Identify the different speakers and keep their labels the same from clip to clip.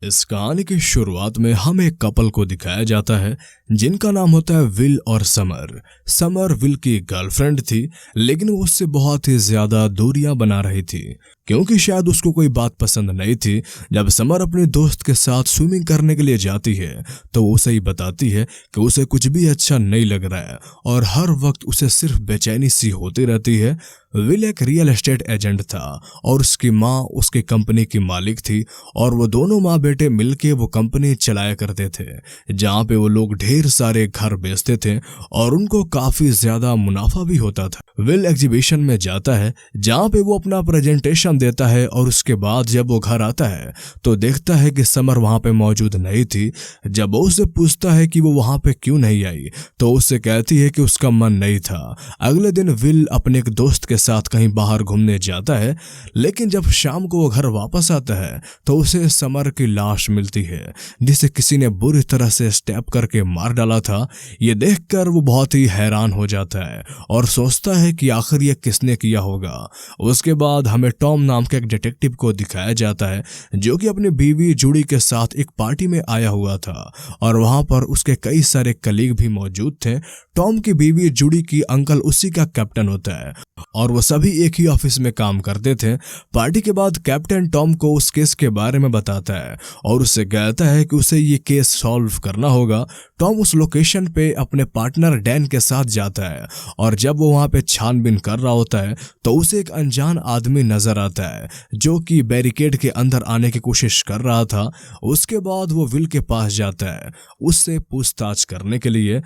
Speaker 1: इस कहानी की शुरुआत में हम एक कपल को दिखाया जाता है जिनका नाम होता है विल और समर। समर विल की गर्लफ्रेंड थी, लेकिन वो उससे बहुत ही ज्यादा दूरियां बना रही थी क्योंकि शायद उसको कोई बात पसंद नहीं थी। जब समर अपने दोस्त के साथ स्विमिंग करने के लिए जाती है तो वो उसे ही बताती है कि उसे कुछ भी अच्छा नहीं लग रहा है और हर वक्त उसे सिर्फ बेचैनी सी होती रहती है। विल एक रियल एस्टेट एजेंट था और उसकी माँ उसकी कंपनी की मालिक थी और वो दोनों माँ बेटे मिलके वो कंपनी चलाया करते थे, जहाँ पे वो लोग ढेर सारे घर बेचते थे और उनको काफी ज्यादा मुनाफा भी होता था। विल एग्जीबिशन में जाता है जहाँ पे वो अपना प्रेजेंटेशन देता है और उसके बाद जब वो घर आता है तो देखता है कि समर वहाँ पे मौजूद नहीं थी। जब वो उससे पूछता है कि वो वहाँ पे क्यों नहीं आई तो उससे कहती है कि उसका मन नहीं था। अगले दिन विल अपने एक दोस्त के साथ कहीं बाहर घूमने जाता है, लेकिन जब शाम को वो घर वापस आता है तो उसे समर की लाश मिलती है जिसे किसी ने बुरी तरह से स्टैप करके मार डाला था। ये देखकर वो बहुत ही हैरान हो जाता है और सोचता है कि आखिर ये किसने किया होगा। उसके बाद हमें टॉम नाम के एक डिटेक्टिव को दिखाया जाता है जो कि अपनी बीवी जूडी के साथ एक पार्टी में आया हुआ था और वहां पर उसके कई सारे कलीग भी मौजूद थे। टॉम की बीवी जूडी की अंकल उसी का कैप्टन होता है और वो सभी एक ही ऑफिस में काम करते थे। पार्टी के बाद कैप्टन टॉम को उस केस के बारे में बताता है और उससे कहता है कि उसे ये केस सॉल्व करना होगा। टॉम उस लोकेशन पे अपने पार्टनर डैन के साथ जाता है और जब वो वहां पे छानबीन कर रहा होता है तो उसे एक अनजान आदमी नजर आता है जो कि बैरिकेड के अंदर आने की कोशिश कर रहा था। उसके बाद वो विल के पास जाता है उससे पूछताछ करने के लिए।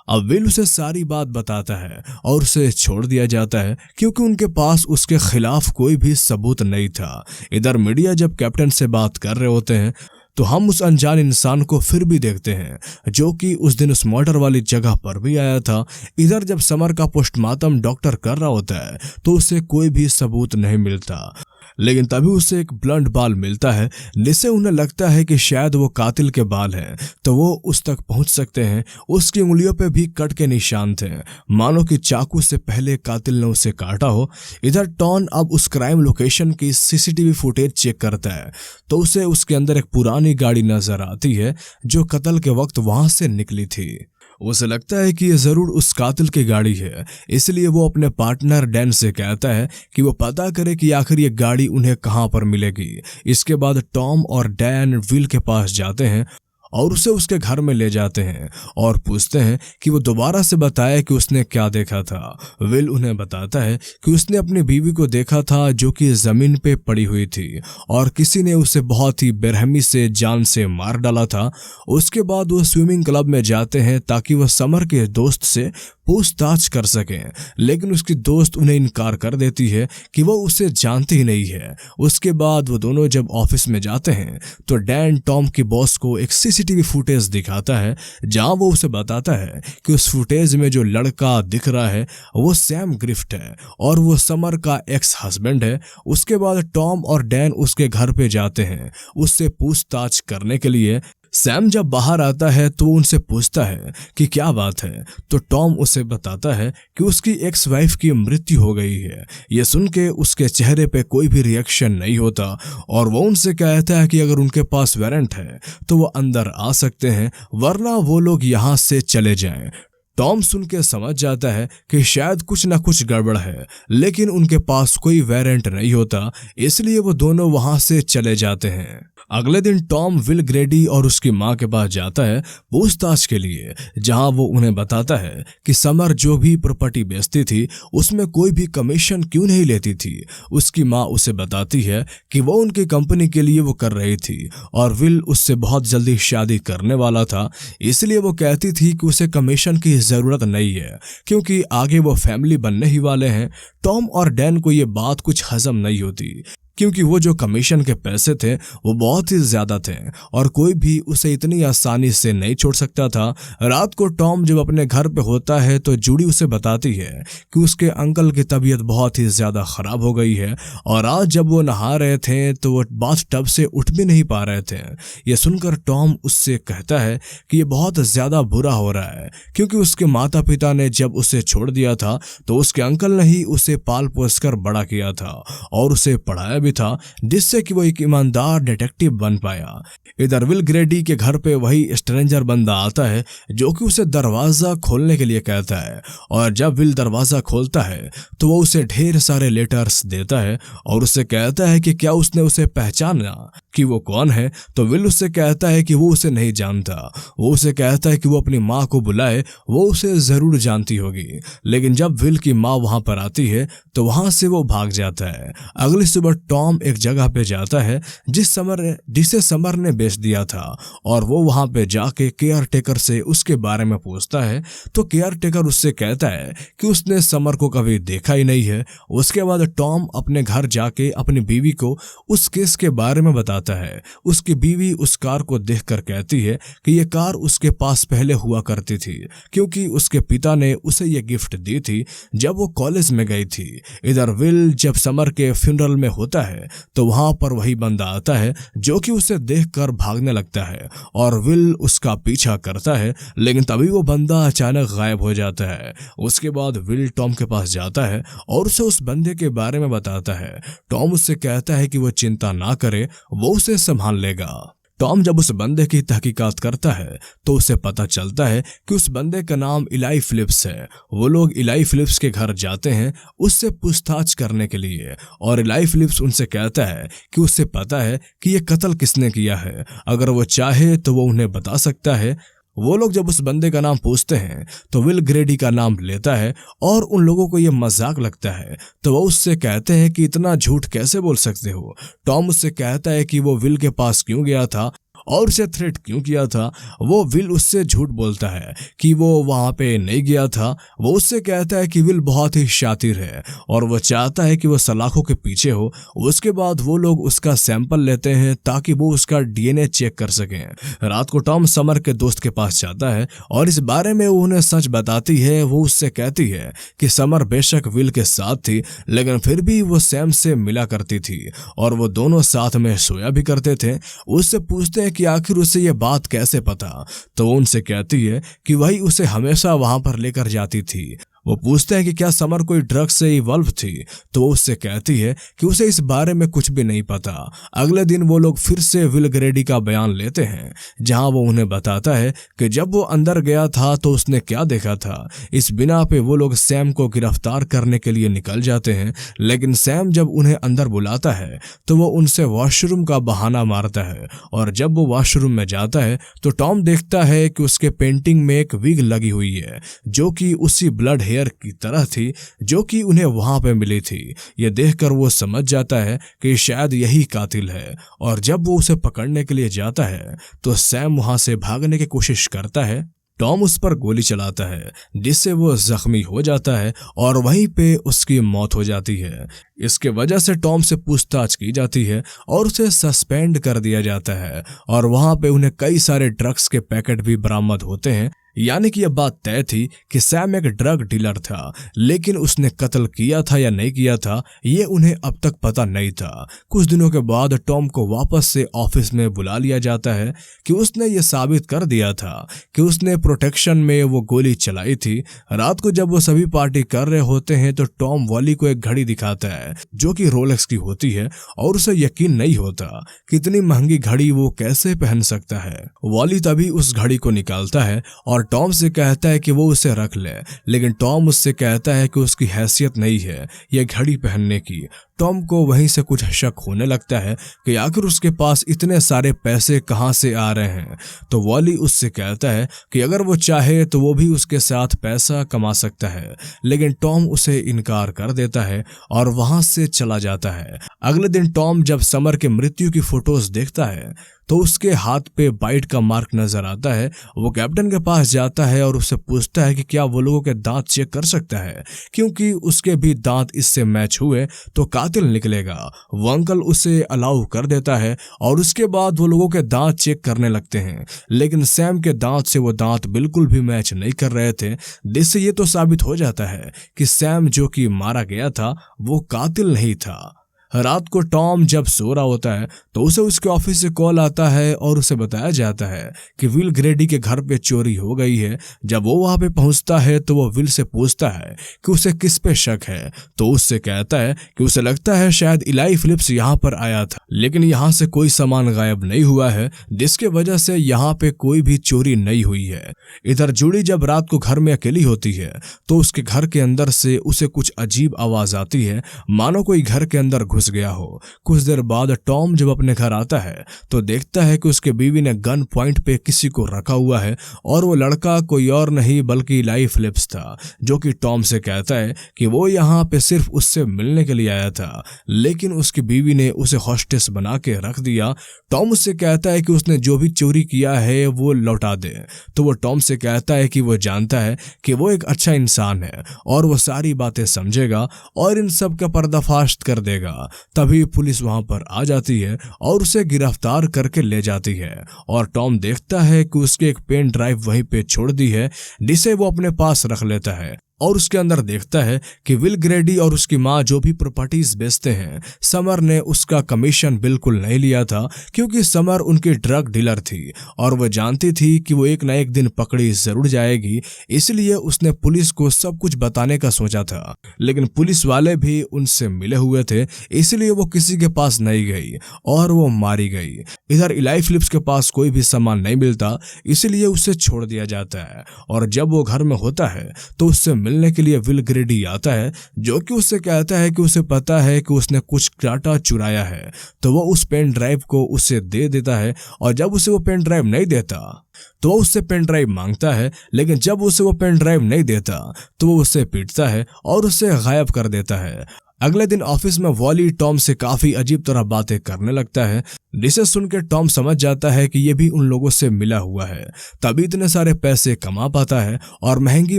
Speaker 1: अब विल उसे सारी बात बताता है और उसे छोड़ दिया जाता है क्योंकि उनके पास उसके खिलाफ कोई भी सबूत नहीं था। इधर मीडिया जब कैप्टन से बात कर रहे होते हैं तो हम उस अनजान इंसान को फिर भी देखते हैं जो कि उस दिन उस मर्डर वाली जगह पर भी आया था। इधर जब समर का पोस्टमार्टम डॉक्टर कर रहा होता है तो उसे कोई भी सबूत नहीं मिलता, लेकिन तभी उसे एक ब्लंट बाल मिलता है जिससे उन्हें लगता है कि शायद वो कातिल के बाल हैं, तो वो उस तक पहुंच सकते हैं। उसकी उंगलियों पे भी कट के निशान थे, मानो कि चाकू से पहले कातिल ने उसे काटा हो। इधर टॉन अब उस क्राइम लोकेशन की सीसीटीवी फुटेज चेक करता है तो उसे उसके अंदर एक पुरानी गाड़ी नजर आती है जो कत्ल के वक्त वहां से निकली थी। उसे लगता है कि यह जरूर उस कातिल की गाड़ी है, इसलिए वो अपने पार्टनर डैन से कहता है कि वो पता करे कि आखिर ये गाड़ी उन्हें कहां पर मिलेगी। इसके बाद टॉम और डैन विल के पास जाते हैं और उसे उसके घर में ले जाते हैं और पूछते हैं कि वो दोबारा से बताए कि उसने क्या देखा था। विल उन्हें बताता है कि उसने अपनी बीवी को देखा था जो कि जमीन पे पड़ी हुई थी और किसी ने उसे बहुत ही बेरहमी से जान से मार डाला था। उसके बाद वो स्विमिंग क्लब में जाते हैं ताकि वह समर के दोस्त से पूछताछ कर सकें, लेकिन उसकी दोस्त उन्हें इनकार कर देती है कि वो उसे जानती ही नहीं है। उसके बाद वो दोनों जब ऑफिस में जाते हैं तो डैन टॉम की बॉस को एक सीसीटीवी फुटेज दिखाता है जहां वो उसे बताता है कि उस फुटेज में जो लड़का दिख रहा है वो सैम ग्रिफ्ट है और वो समर का एक्स हस्बैंड है। उसके बाद टॉम और डैन उसके घर पे जाते हैं उससे पूछताछ करने के लिए। सैम जब बाहर आता है तो उनसे पूछता है कि क्या बात है, तो टॉम उसे बताता है कि उसकी एक्स वाइफ की मृत्यु हो गई है। ये सुन के उसके चेहरे पे कोई भी रिएक्शन नहीं होता और वो उनसे कहता है कि अगर उनके पास वारंट है तो वो अंदर आ सकते हैं, वरना वो लोग यहाँ से चले जाएं। टॉम सुन के समझ जाता है कि शायद कुछ ना कुछ गड़बड़ है, लेकिन उनके पास कोई वारंट नहीं होता, इसलिए वो दोनों वहां से चले जाते हैं। अगले दिन टॉम विल ग्रेडी और उसकी मां के पास जाता है पूछताछ के लिए, जहां वो उन्हें बताता है कि समर जो भी प्रॉपर्टी बेचती थी उसमें कोई भी कमीशन क्यों नहीं लेती थी। उसकी मां उसे बताती है कि वो उनकी कंपनी के लिए वो कर रही थी और विल उससे बहुत जल्दी शादी करने वाला था, इसलिए वो कहती थी कि उसे कमीशन की जरूरत नहीं है क्योंकि आगे वो फैमिली बनने ही वाले हैं। टॉम और डैन को ये बात कुछ हजम नहीं होती क्योंकि वो जो कमीशन के पैसे थे वो बहुत ही ज्यादा थे और कोई भी उसे इतनी आसानी से नहीं छोड़ सकता था। रात को टॉम जब अपने घर पे होता है तो जूडी उसे बताती है कि उसके अंकल की तबीयत बहुत ही ज्यादा खराब हो गई है और आज जब वो नहा रहे थे तो वो बाथ टब से उठ भी नहीं पा रहे थे। ये सुनकर टॉम उससे कहता है कि ये बहुत ज्यादा बुरा हो रहा है क्योंकि उसके माता पिता ने जब उसे छोड़ दिया था तो उसके अंकल ने ही उसे पाल पोस कर बड़ा किया था और उसे पढ़ाया भी था, जिससे कि वो एक ईमानदार डिटेक्टिव बन पाया। इधर विल ग्रेडी के घर पे वही स्ट्रेंजर बंदा आता है जो कि उसे दरवाजा खोलने के लिए कहता है, और जब विल दरवाजा खोलता है तो वो उसे ढेर सारे लेटर्स देता है और उससे कहता है कि क्या उसने उसे पहचाना कि वो कौन है। तो विल उससे कहता है कि वो उसे नहीं जानता। वो उसे कहता है कि वो अपनी माँ को बुलाए, वो उसे जरूर जानती होगी। लेकिन जब विल की माँ वहां पर आती है तो वहां से वो भाग जाता है। अगली सुबह टॉम एक जगह पे जाता है जिसे समर ने बेच दिया था, और वो वहां पे जाके केयर टेकर से उसके बारे में पूछता है। तो केयर टेकर उससे कहता है कि उसने समर को कभी देखा ही नहीं है। उसके बाद टॉम अपने घर जाके अपनी बीवी को उस केस के बारे में बताता है। उसकी बीवी उस कार को देखकर कहती है कि ये कार उसके पास पहले हुआ करती थी, क्योंकि उसके पिता ने उसे ये गिफ्ट दी थी जब वो कॉलेज में गई थी। इधर विल जब समर के फ्यूनरल में होता है तो वहां पर वही बंदा आता है जो कि उसे देखकर भागने लगता है, और विल उसका पीछा करता है, लेकिन तभी वो बंदा अचानक गायब हो जाता है। उसके बाद विल टॉम के पास जाता है और उसे उस बंदे के बारे में बताता है। टॉम उससे कहता है कि वो चिंता ना करे, वो उसे संभाल लेगा। टॉम जब उस बंदे की तहकीकात करता है तो उसे पता चलता है कि उस बंदे का नाम इलाई फिलिप्स है। वो लोग इलाई फिलिप्स के घर जाते हैं उससे पूछताछ करने के लिए, और इलाई फिलिप्स उनसे कहता है कि उसे पता है कि ये कत्ल किसने किया है। अगर वो चाहे तो वो उन्हें बता सकता है। वो लोग जब उस बंदे का नाम पूछते हैं तो विल ग्रेडी का नाम लेता है, और उन लोगों को ये मजाक लगता है। तो वो उससे कहते हैं कि इतना झूठ कैसे बोल सकते हो। टॉम उससे कहता है कि वो विल के पास क्यों गया था और उसे थ्रेट क्यों किया था। वो विल उससे झूठ बोलता है कि वो वहां पे नहीं गया था। वो उससे कहता है कि विल बहुत ही शातिर है और वो चाहता है कि वो सलाखों के पीछे हो। उसके बाद वो लोग उसका सैंपल लेते हैं ताकि वो उसका डीएनए चेक कर सकें। रात को टॉम समर के दोस्त के पास जाता है और इस बारे में वो उन्हें सच बताती है। वो उससे कहती है कि समर बेशक विल के साथ थी, लेकिन फिर भी वो सैम से मिला करती थी और वो दोनों साथ में सोया भी करते थे। उससे पूछते हैं कि आखिर उसे ये बात कैसे पता। तो वो उनसे कहती है कि वही उसे हमेशा वहां पर लेकर जाती थी। वो पूछते हैं कि क्या समर कोई ड्रग्स से इवॉल्व थी। तो वो उससे कहती है कि उसे इस बारे में कुछ भी नहीं पता। अगले दिन वो लोग फिर से विल ग्रेडी का बयान लेते हैं, जहां वो उन्हें बताता है कि जब वो अंदर गया था तो उसने क्या देखा था। इस बिना पे वो लोग सैम को गिरफ्तार करने के लिए निकल जाते हैं, लेकिन सैम जब उन्हें अंदर बुलाता है तो वो उनसे वॉशरूम का बहाना मारता है, और जब वो वॉशरूम में जाता है तो टॉम देखता है कि उसके पेंटिंग में एक विग लगी हुई है जो कि उसी ब्लड हेयर की तरह थी जो कि उन्हें वहां पे मिली थी। यह देखकर वो समझ जाता है कि शायद यही कातिल है, और जब वो उसे पकड़ने के लिए जाता है तो सैम वहां से भागने की कोशिश करता है। टॉम उस पर गोली चलाता है जिससे वो जख्मी हो जाता है और वहीं पे उसकी मौत हो जाती है। इसके वजह से टॉम से पूछताछ की जाती है और उसे सस्पेंड कर दिया जाता है, और वहां पे उन्हें कई सारे ड्रग्स के पैकेट भी बरामद होते हैं। यानी कि यह बात तय थी कि सैम एक ड्रग डीलर था, लेकिन उसने कत्ल किया था या नहीं किया था ये उन्हें अब तक पता नहीं था। कुछ दिनों के बाद टॉम को वापस से ऑफिस में बुला लिया जाता है कि उसने ये साबित कर दिया था कि उसने प्रोटेक्शन में वो गोली चलाई थी। रात को जब वो सभी पार्टी कर रहे होते हैं तो टॉम वॉली को एक घड़ी दिखाता है जो कि रोलेक्स की होती है, और उसे यकीन नहीं होता कि इतनी महंगी घड़ी वो कैसे पहन सकता है। वॉली तभी उस घड़ी को निकालता है और टॉम से कहता है कि वो उसे रख ले, लेकिन टॉम उससे कहता है कि उसकी हैसियत नहीं है यह घड़ी पहनने की। टॉम को वहीं से कुछ शक होने लगता है कि आखिर उसके पास इतने सारे पैसे कहां से आ रहे हैं। तो वॉली उससे कहता है कि अगर वो चाहे तो वो भी उसके साथ पैसा कमा सकता है, लेकिन टॉम उसे इनकार कर देता है और वहां से चला जाता है। अगले दिन टॉम जब समर के मृत्यु की फोटोज देखता है तो उसके हाथ पे बाइट का मार्क नजर आता है। वो कैप्टन के पास जाता है और उससे पूछता है कि क्या वो लोगों के दांत चेक कर सकता है, क्योंकि उसके भी दांत इससे मैच हुए तो कातिल निकलेगा। वो अंकल उसे अलाउ कर देता है और उसके बाद वो लोगों के दांत चेक करने लगते हैं, लेकिन सैम के दांत से वो दांत बिल्कुल भी मैच नहीं कर रहे थे, जिससे ये तो साबित हो जाता है कि सैम जो कि मारा गया था वो कातिल नहीं था। रात को टॉम जब सो रहा होता है तो उसे उसके ऑफिस से कॉल आता है और उसे बताया जाता है कि विल ग्रेडी के घर पे चोरी हो गई है। जब वो वहां पे पहुंचता है तो वो विल से पूछता है कि उसे किस पे शक है, तो उससे कहता है कि उसे लगता है शायद इलाई फिलिप्स यहाँ पर आया था, लेकिन यहाँ से कोई सामान गायब नहीं हुआ है, जिसके वजह से यहाँ पे कोई भी चोरी नहीं हुई है। इधर जूडी जब रात को घर में अकेली होती है तो उसके घर के अंदर से उसे कुछ अजीब आवाज आती है, मानो कोई घर के अंदर घुस गया हो। कुछ देर बाद टॉम जब अपने घर आता है तो देखता है कि उसके बीवी ने गन पॉइंट पे किसी को रखा हुआ है और वो लड़का कोई और नहीं बल्कि इलाई फिलिप्स था, जो कि टॉम से कहता है कि वो यहाँ पे सिर्फ उससे मिलने के लिए आया था, लेकिन उसकी बीवी ने उसे हॉस्टेस बना के रख दिया। टॉम उससे कहता है कि उसने जो भी चोरी किया है वो लौटा दे, तो वो टॉम से कहता है कि वो जानता है कि वो एक अच्छा इंसान है और वो सारी बातें समझेगा और इन सब का पर्दाफाश कर देगा। तभी पुलिस वहां पर आ जाती है और उसे गिरफ्तार करके ले जाती है और टॉम देखता है कि उसके एक पेन ड्राइव वहीं पे छोड़ दी है, जिसे वो अपने पास रख लेता है और उसके अंदर देखता है कि विल ग्रेडी और उसकी माँ जो भी प्रॉपर्टीज बेचते हैं, समर ने उसका कमीशन बिल्कुल नहीं लिया था, क्योंकि समर उनकी ड्रग डीलर थी और वह जानती थी कि वो एक ना एक दिन पकड़ी जरूर जाएगी, इसलिए उसने पुलिस को सब कुछ बताने का सोचा था। लेकिन पुलिस वाले भी उनसे मिले हुए थे, इसलिए वो किसी के पास नहीं गई और वो मारी गई। इधर इलाई फिलिप्स के पास कोई भी सामान नहीं मिलता, इसलिए उसे छोड़ दिया जाता है और जब वो घर में होता है तो उससे मिलने के लिए विल ग्रेडी आता है, जो कि उससे कहता है कि उसे पता है कि उसने कुछ डाटा चुराया है, तो वो उस पेन ड्राइव को उसे दे देता है और जब उसे वो पेन ड्राइव नहीं देता तो वो उससे पेन ड्राइव मांगता है, लेकिन जब उसे वो पेन ड्राइव नहीं देता तो वो उससे पीटता है और उसे गायब कर देता है। अगले दिन ऑफिस में वॉली टॉम से काफी अजीब तरह बातें करने लगता है, जिसे सुनकर टॉम समझ जाता है कि ये भी उन लोगों से मिला हुआ है, तभी इतने सारे पैसे कमा पाता है और महंगी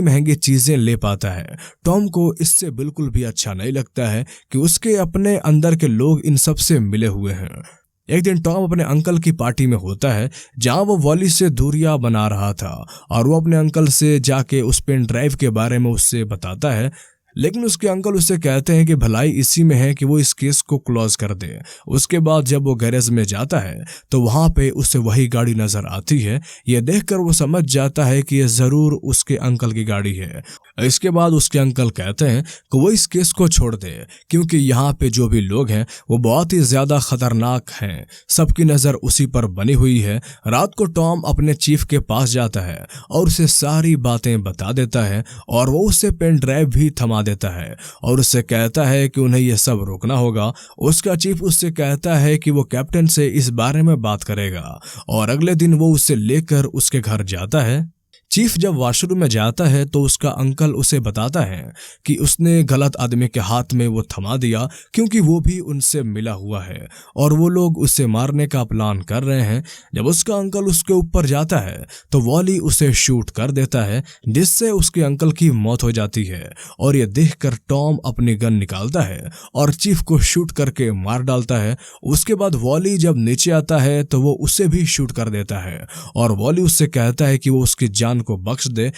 Speaker 1: महंगी चीजें ले पाता है। टॉम को इससे बिल्कुल भी अच्छा नहीं लगता है कि उसके अपने अंदर के लोग इन सब से मिले हुए हैं। एक दिन टॉम अपने अंकल की पार्टी में होता है, जहां वो वॉली से दूरियां बना रहा था और वो अपने अंकल से जाके उस पेन ड्राइव के बारे में उससे बताता है, लेकिन उसके अंकल उससे कहते हैं कि भलाई इसी में है कि वो इस केस को क्लोज कर दे। उसके बाद जब वो गैरेज में जाता है तो वहां पे उसे वही गाड़ी नजर आती है। यह देखकर वो समझ जाता है कि यह जरूर उसके अंकल की गाड़ी है। इसके बाद उसके अंकल कहते हैं कि वो इस केस को छोड़ दे, क्योंकि यहाँ पे जो भी लोग हैं वो बहुत ही ज्यादा खतरनाक हैं, सबकी नजर उसी पर बनी हुई है। रात को टॉम अपने चीफ के पास जाता है और उसे सारी बातें बता देता है और वो उसे पेन ड्राइव भी थमा देता है और उससे कहता है कि उन्हें यह सब रोकना होगा। उसका चीफ उससे कहता है कि वो कैप्टन से इस बारे में बात करेगा और अगले दिन वो उसे लेकर उसके घर जाता है। चीफ जब वॉशरूम में जाता है तो उसका अंकल उसे बताता है कि उसने गलत आदमी के हाथ में वो थमा दिया, क्योंकि वो भी उनसे मिला हुआ है और वो लोग उसे मारने का प्लान कर रहे हैं। जब उसका अंकल उसके ऊपर जाता है तो वॉली उसे शूट कर देता है, जिससे उसके अंकल की मौत हो जाती है और ये देखकर टॉम अपनी गन निकालता है और चीफ को शूट करके मार डालता है। उसके बाद वॉली जब नीचे आता है तो वो उसे भी शूट कर देता है और वॉली उससे कहता है कि वो उसकी जान को बख्श दे।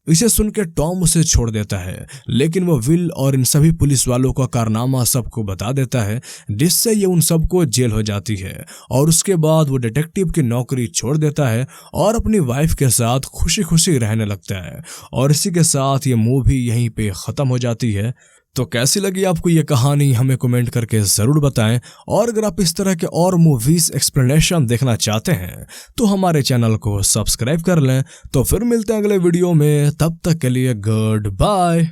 Speaker 1: इसे सुनकर टॉम उसे छोड़ देता है, लेकिन वो विल और इन सभी पुलिस वालों का कारनामा सबको बता देता है, जिससे ये उन सबको जेल हो जाती है और उसके बाद वो डिटेक्टिव की नौकरी छोड़ देता है और अपनी वाइफ के साथ खुशी खुशी रहने लगता है। और इसी के साथ ये मूवी यहीं पे खत्म हो जाती है। तो कैसी लगी आपको ये कहानी हमें कमेंट करके ज़रूर बताएं, और अगर आप इस तरह के और मूवीज़ एक्सप्लेनेशन देखना चाहते हैं तो हमारे चैनल को सब्सक्राइब कर लें। तो फिर मिलते हैं अगले वीडियो में, तब तक के लिए गुड बाय।